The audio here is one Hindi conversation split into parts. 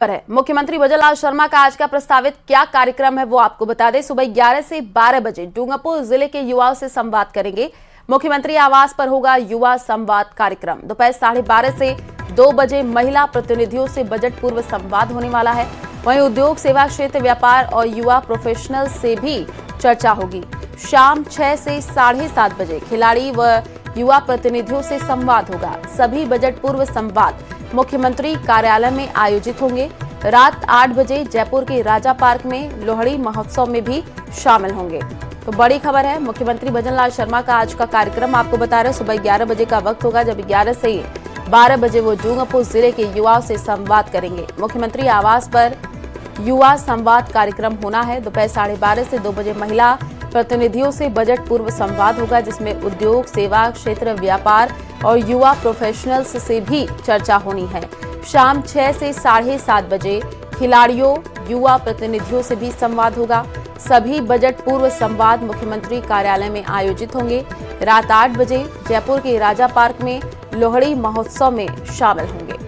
पर है। मुख्यमंत्री भजनलाल शर्मा का आज का प्रस्तावित क्या कार्यक्रम है वो आपको बता दें। सुबह 11 से 12 बजे डूंगरपुर जिले के युवाओं से संवाद करेंगे। मुख्यमंत्री आवास पर होगा युवा संवाद कार्यक्रम। दोपहर 12:30 से 2 बजे महिला प्रतिनिधियों से बजट पूर्व संवाद होने वाला है। वहीं उद्योग, सेवा क्षेत्र, व्यापार और युवा प्रोफेशनल से भी चर्चा होगी। शाम 6 से 7:30 बजे खिलाड़ी व युवा प्रतिनिधियों से संवाद होगा। सभी बजट पूर्व संवाद मुख्यमंत्री कार्यालय में आयोजित होंगे। रात 8 बजे जयपुर के राजा पार्क में लोहड़ी महोत्सव में भी शामिल होंगे। तो बड़ी खबर है, मुख्यमंत्री भजनलाल शर्मा का आज का कार्यक्रम आपको बता रहे हैं। सुबह 11 बजे का वक्त होगा, जब 11 से 12 बजे वो डूंगरपुर जिले के युवाओं से संवाद करेंगे। मुख्यमंत्री आवास पर युवा संवाद कार्यक्रम होना है। दोपहर 12:30 से 2 बजे महिला प्रतिनिधियों से बजट पूर्व संवाद होगा, जिसमें उद्योग, सेवा क्षेत्र, व्यापार और युवा प्रोफेशनल्स से भी चर्चा होनी है। शाम 6 से 7:30 बजे खिलाड़ियों, युवा प्रतिनिधियों से भी संवाद होगा। सभी बजट पूर्व संवाद मुख्यमंत्री कार्यालय में आयोजित होंगे। रात 8 बजे जयपुर के राजा पार्क में लोहड़ी महोत्सव में शामिल होंगे।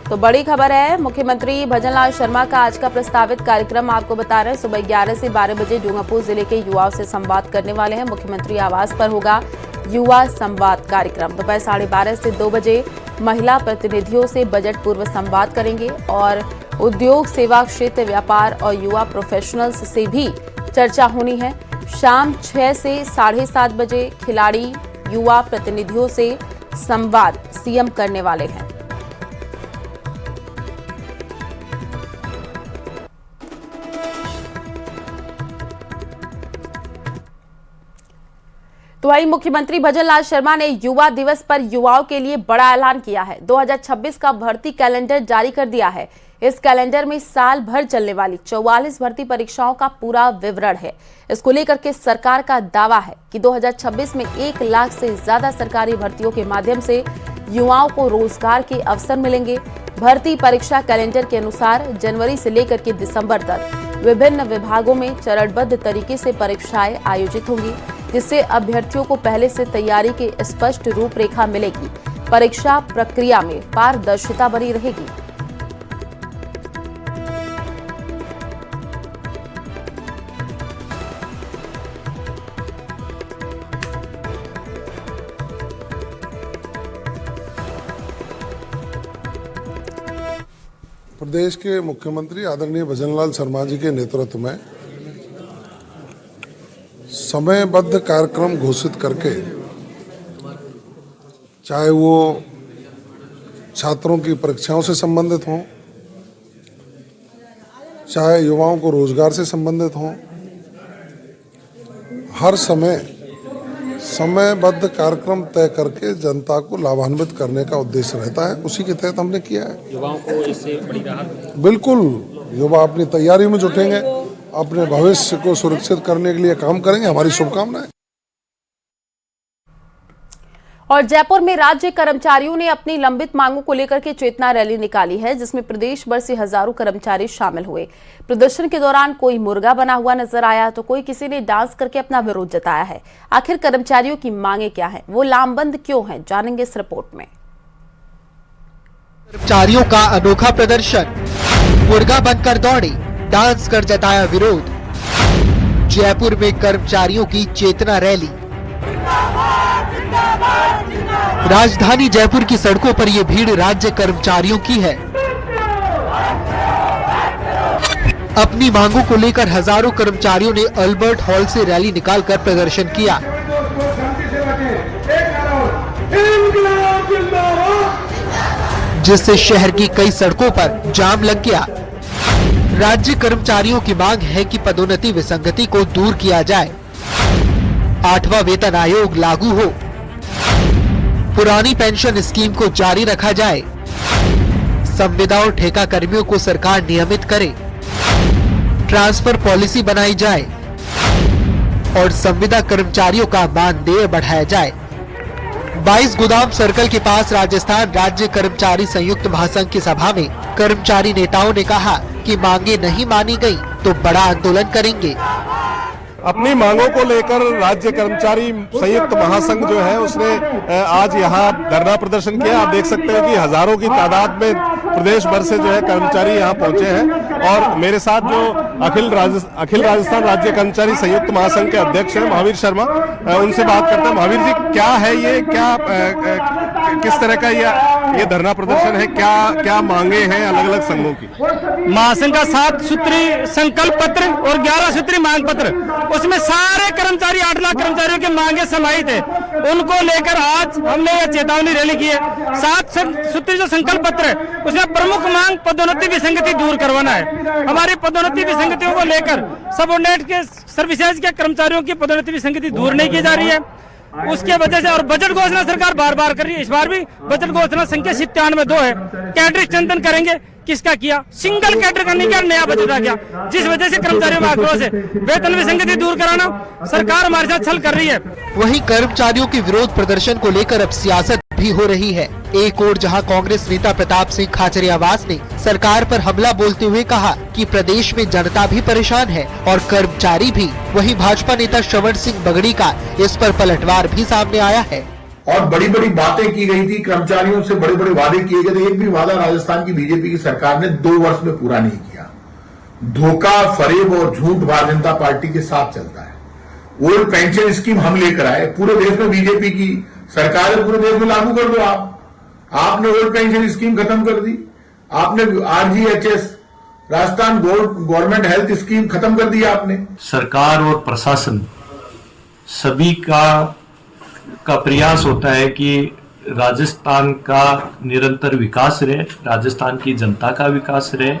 तो बड़ी खबर है, मुख्यमंत्री भजनलाल शर्मा का आज का प्रस्तावित कार्यक्रम आपको बता रहे हैं। सुबह 11 से 12 बजे डूंगरपुर जिले के युवाओं से संवाद करने वाले हैं। मुख्यमंत्री आवास पर होगा युवा संवाद कार्यक्रम। दोपहर 12:30 से 2 बजे महिला प्रतिनिधियों से बजट पूर्व संवाद करेंगे और उद्योग, सेवा क्षेत्र, व्यापार और युवा प्रोफेशनल्स से भी चर्चा होनी है। शाम 6 से 7:30 बजे खिलाड़ी, युवा प्रतिनिधियों से संवाद सीएम करने वाले हैं। तो वहीं मुख्यमंत्री भजनलाल शर्मा ने युवा दिवस पर युवाओं के लिए बड़ा ऐलान किया है। 2026 का भर्ती कैलेंडर जारी कर दिया है। इस कैलेंडर में साल भर चलने वाली 44 भर्ती परीक्षाओं का पूरा विवरण है। इसको लेकर के सरकार का दावा है कि 2026 में 1 लाख से ज्यादा सरकारी भर्तियों के माध्यम से युवाओं को रोजगार के अवसर मिलेंगे। भर्ती परीक्षा कैलेंडर के अनुसार जनवरी से लेकर के दिसंबर तक विभिन्न विभागों में चरणबद्ध तरीके से परीक्षाएं आयोजित होंगी, जिससे अभ्यर्थियों को पहले से तैयारी की स्पष्ट रूपरेखा मिलेगी। परीक्षा प्रक्रिया में पारदर्शिता बनी रहेगी। प्रदेश के मुख्यमंत्री आदरणीय भजनलाल शर्मा जी के नेतृत्व में समयबद्ध कार्यक्रम घोषित करके, चाहे वो छात्रों की परीक्षाओं से संबंधित हों, चाहे युवाओं को रोजगार से संबंधित हों, हर समय समयबद्ध कार्यक्रम तय करके जनता को लाभान्वित करने का उद्देश्य रहता है। उसी के तहत हमने किया है। युवाओं को इससे बड़ी राहत। बिल्कुल, युवा अपनी तैयारी में जुटेंगे, अपने भविष्य को सुरक्षित करने के लिए काम करेंगे। हमारी शुभकामनाएं। और जयपुर में राज्य कर्मचारियों ने अपनी लंबित मांगों को लेकर के चेतना रैली निकाली है, जिसमें प्रदेश भर से हजारों कर्मचारी शामिल हुए। प्रदर्शन के दौरान कोई मुर्गा बना हुआ नजर आया तो कोई किसी ने डांस करके अपना विरोध जताया है। आखिर कर्मचारियों की मांगे क्या है, वो लामबंद क्यों है, जानेंगे इस रिपोर्ट में। कर्मचारियों का अनोखा प्रदर्शन, मुर्गा बनकर दौड़े, डांस कर जताया विरोध। जयपुर में कर्मचारियों की चेतना रैली। राजधानी जयपुर की सड़कों पर ये भीड़ राज्य कर्मचारियों की है। अपनी मांगों को लेकर हजारों कर्मचारियों ने अल्बर्ट हॉल से रैली निकालकर प्रदर्शन किया। जिससे शहर की कई सड़कों पर जाम लग गया। राज्य कर्मचारियों की मांग है कि पदोन्नति विसंगति को दूर किया जाए, 8वां वेतन आयोग लागू हो, पुरानी पेंशन स्कीम को जारी रखा जाए, संविदा और ठेका कर्मियों को सरकार नियमित करे, ट्रांसफर पॉलिसी बनाई जाए और संविदा कर्मचारियों का मानदेय बढ़ाया जाए। 22 गोदाम सर्कल के पास राजस्थान राज्य कर्मचारी संयुक्त महासंघ की सभा में कर्मचारी नेताओं ने कहा कि मांगे नहीं मानी गई तो बड़ा आंदोलन करेंगे। अपनी मांगों को लेकर राज्य कर्मचारी संयुक्त महासंघ जो है उसने आज यहाँ धरना प्रदर्शन किया। आप देख सकते हैं कि हजारों की तादाद में प्रदेश भर से जो है कर्मचारी यहाँ पहुंचे हैं और मेरे साथ जो अखिल राजस्थान राज्य कर्मचारी संयुक्त महासंघ के अध्यक्ष हैं महावीर शर्मा, उनसे बात करते हैं। महावीर जी, क्या है ये, क्या किस तरह का ये धरना प्रदर्शन है, क्या मांगे हैं अलग अलग संघों की? महासंघ का 7 सूत्री संकल्प पत्र और 11 सूत्री मांग पत्र, उसमें सारे कर्मचारी 8 लाख कर्मचारियों की मांगे समाहित है। उनको लेकर आज हमने ये चेतावनी रैली की है। 7 सूत्री जो संकल्प पत्र है उसमें प्रमुख मांग पदोन्नति विसंगति दूर करवाना है। हमारी पदोन्नति विसंगतियों को लेकर सबऑर्डिनेट के सर्विसेज के कर्मचारियों की पदोन्नति विसंगति दूर नहीं की जा रही है, उसके वजह से। और बजट घोषणा सरकार बार बार कर रही है, इस बार भी बजट घोषणा संख्या 97-2 है। कैडर चिंतन करेंगे, किसका किया? सिंगल कैडर का नहीं किया, नया बजट आ गया, जिस वजह से कर्मचारियों में आक्रोश है। वेतन विसंगति दूर कराना सरकार हमारे साथ छल कर रही है। वहीं कर्मचारियों के विरोध प्रदर्शन को लेकर अब सियासत भी हो रही है। एक ओर जहां कांग्रेस नेता प्रताप सिंह खाचरियावास ने सरकार पर हमला बोलते हुए कहा कि प्रदेश में जनता भी परेशान है और कर्मचारी भी, वहीं भाजपा नेता श्रवण सिंह बगड़ी का इस पर पलटवार भी सामने आया है। और बड़ी बड़ी बातें की गई थी, कर्मचारियों से बड़े बड़े वादे किए गए थे। एक भी वादा राजस्थान की बीजेपी की सरकार ने 2 वर्ष में पूरा नहीं किया। धोखा, फरेब और झूठ भारतीय जनता पार्टी के साथ चलता है। ओल्ड पेंशन स्कीम हम लेकर आए, पूरे देश में बीजेपी की सरकार है, पूरे देश में लागू कर दो। आपने ओल्ड पेंशन स्कीम खत्म कर दी, आपने RGHS Rajasthan government health scheme खत्म कर दी आपने। सरकार और प्रशासन सभी का प्रयास होता है कि राजस्थान का निरंतर विकास रहे, राजस्थान की जनता का विकास रहे,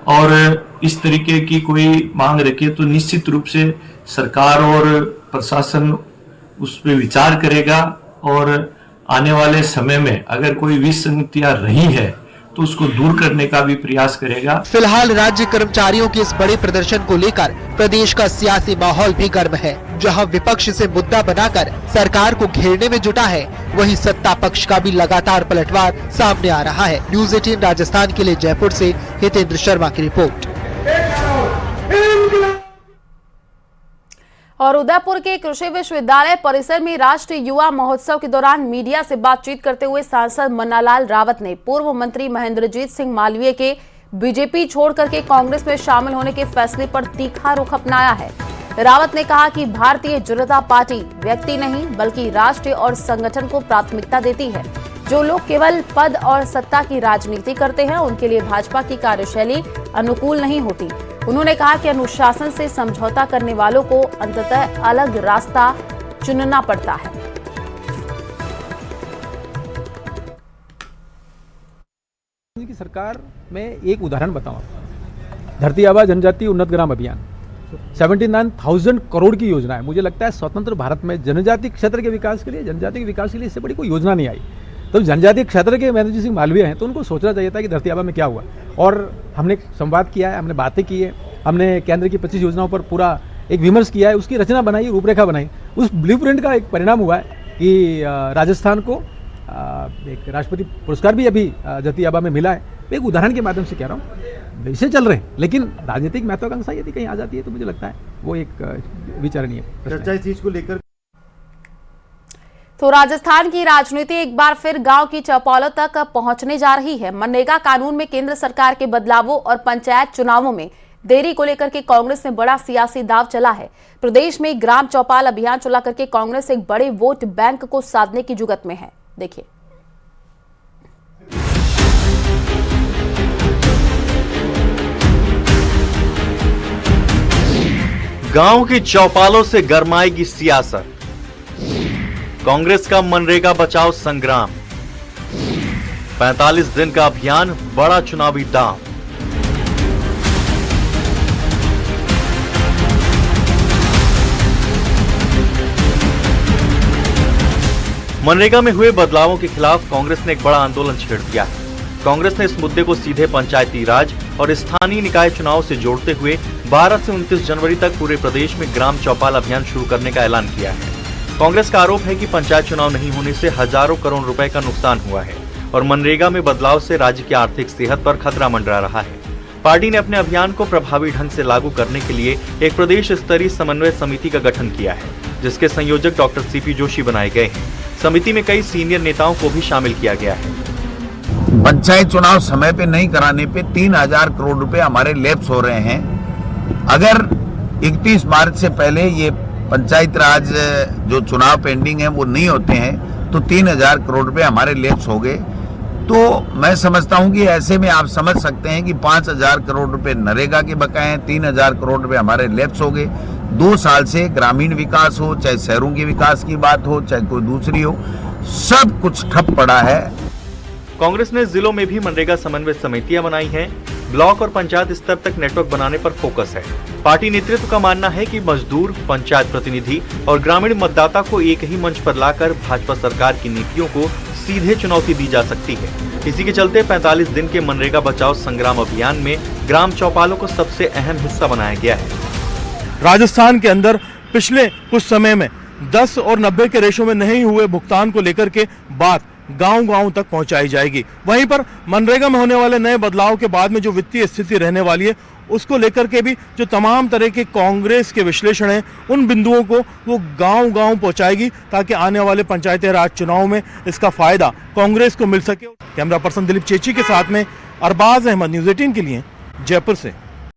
और इस तरीके की कोई मांग रखे तो निश्चित रूप से सरकार और प्रशासन उस पर विचार करेगा और आने वाले समय में अगर कोई विसंगतियां रही है तो उसको दूर करने का भी प्रयास करेगा। फिलहाल राज्य कर्मचारियों के इस बड़े प्रदर्शन को लेकर प्रदेश का सियासी माहौल भी गर्म है। जहां विपक्ष से मुद्दा बनाकर सरकार को घेरने में जुटा है, वहीं सत्ता पक्ष का भी लगातार पलटवार सामने आ रहा है। न्यूज़ 18 राजस्थान के लिए जयपुर से हितेंद्र शर्मा की रिपोर्ट। और उदयपुर के कृषि विश्वविद्यालय परिसर में राष्ट्रीय युवा महोत्सव के दौरान मीडिया से बातचीत करते हुए सांसद मन्नालाल रावत ने पूर्व मंत्री महेंद्रजीत सिंह मालवीय के बीजेपी छोड़कर के कांग्रेस में शामिल होने के फैसले पर तीखा रुख अपनाया है। रावत ने कहा कि भारतीय जनता पार्टी व्यक्ति नहीं बल्कि राष्ट्र और संगठन को प्राथमिकता देती है। जो लोग केवल पद और सत्ता की राजनीति करते हैं उनके लिए भाजपा की कार्यशैली अनुकूल नहीं होती। उन्होंने कहा कि अनुशासन से समझौता करने वालों को अंततः अलग रास्ता चुनना पड़ता है। की सरकार में एक उदाहरण बताऊं, धरती आबा जनजाति उन्नत ग्राम अभियान 79,000 करोड़ की योजना है। मुझे लगता है स्वतंत्र भारत में जनजाति क्षेत्र के विकास के लिए, जनजाति के विकास के लिए इससे बड़ी कोई योजना नहीं आई। तो जनजातीय क्षेत्र के महेंद्रजीत सिंह मालवीय हैं तो उनको सोचना चाहिए था कि धरती आबा में क्या हुआ। और हमने संवाद किया है, हमने बातें की है, हमने केंद्र की 25 योजनाओं पर पूरा एक विमर्श किया है, उसकी रचना बनाई, रूपरेखा बनाई। उस ब्लूप्रिंट का एक परिणाम हुआ है कि राजस्थान को एक राष्ट्रपति पुरस्कार भी अभी धरती आबा में मिला है। एक उदाहरण के माध्यम से कह रहा हूँ, वैसे चल रहे हैं, लेकिन राजनीतिक महत्वाकांक्षा यदि कहीं आ जाती है तो मुझे लगता है वो एक विचारणीय चर्चा इस चीज को लेकर। तो राजस्थान की राजनीति एक बार फिर गांव की चौपालों तक पहुंचने जा रही है। मनरेगा कानून में केंद्र सरकार के बदलावों और पंचायत चुनावों में देरी को लेकर के कांग्रेस में बड़ा सियासी दांव चला है। प्रदेश में ग्राम चौपाल अभियान चला करके कांग्रेस एक बड़े वोट बैंक को साधने की जुगत में है। देखिए, गांव की चौपालों से गरमाएगी सियासत। कांग्रेस का मनरेगा बचाओ संग्राम, 45 दिन का अभियान, बड़ा चुनावी दांव। मनरेगा में हुए बदलावों के खिलाफ कांग्रेस ने एक बड़ा आंदोलन छेड़ दिया है। कांग्रेस ने इस मुद्दे को सीधे पंचायती राज और स्थानीय निकाय चुनाव से जोड़ते हुए 12 से 29 जनवरी तक पूरे प्रदेश में ग्राम चौपाल अभियान शुरू करने का ऐलान किया है। कांग्रेस का आरोप है कि पंचायत चुनाव नहीं होने से हजारों करोड़ रुपए का नुकसान हुआ है और मनरेगा में बदलाव से राज्य की आर्थिक सेहत पर खतरा मंडरा रहा है। पार्टी ने अपने अभियान को प्रभावी ढंग से लागू करने के लिए एक प्रदेश स्तरीय समन्वय समिति का गठन किया है, जिसके संयोजक डॉक्टर सीपी जोशी बनाए गए हैं। समिति में कई सीनियर नेताओं को भी शामिल किया गया है। पंचायत चुनाव समय पे नहीं कराने पे 3000 करोड़ रुपए हमारे लैप्स हो रहे हैं। अगर 31 मार्च से पहले ये पंचायत राज जो चुनाव पेंडिंग है वो नहीं होते हैं तो 3000 करोड़ रुपए हमारे लैप्स हो गए। तो मैं समझता हूं कि ऐसे में आप समझ सकते हैं कि 5000 करोड़ रुपए नरेगा के बकाए हैं, 3000 करोड़ रुपए हमारे लैप्स हो गए। 2 साल से ग्रामीण विकास हो, चाहे शहरों के विकास की बात हो, चाहे कोई दूसरी हो, सब कुछ ठप पड़ा है। कांग्रेस ने जिलों में भी मनरेगा समन्वय समितियां बनाई हैं। ब्लॉक और पंचायत स्तर तक नेटवर्क बनाने पर फोकस है। पार्टी नेतृत्व का मानना है कि मजदूर, पंचायत प्रतिनिधि और ग्रामीण मतदाता को एक ही मंच पर लाकर भाजपा सरकार की नीतियों को सीधे चुनौती दी जा सकती है। इसी के चलते 45 दिन के मनरेगा बचाओ संग्राम अभियान में ग्राम चौपालों को सबसे अहम हिस्सा बनाया गया है। राजस्थान के अंदर पिछले कुछ समय में 10 और 90 के रेशो में नहीं हुए भुगतान को लेकर के बात गांव-गांव तक पहुंचाई जाएगी। वहीं पर मनरेगा में होने वाले नए बदलाव के बाद में जो वित्तीय स्थिति रहने वाली है उसको लेकर के भी जो तमाम तरह के कांग्रेस के विश्लेषण हैं उन बिंदुओं को वो गांव-गांव पहुंचाएगी ताकि आने वाले पंचायती राज चुनाव में इसका फायदा कांग्रेस को मिल सके। कैमरा पर्सन दिलीप चेची के साथ में अरबाज अहमद, न्यूज़ 18 के लिए जयपुर से।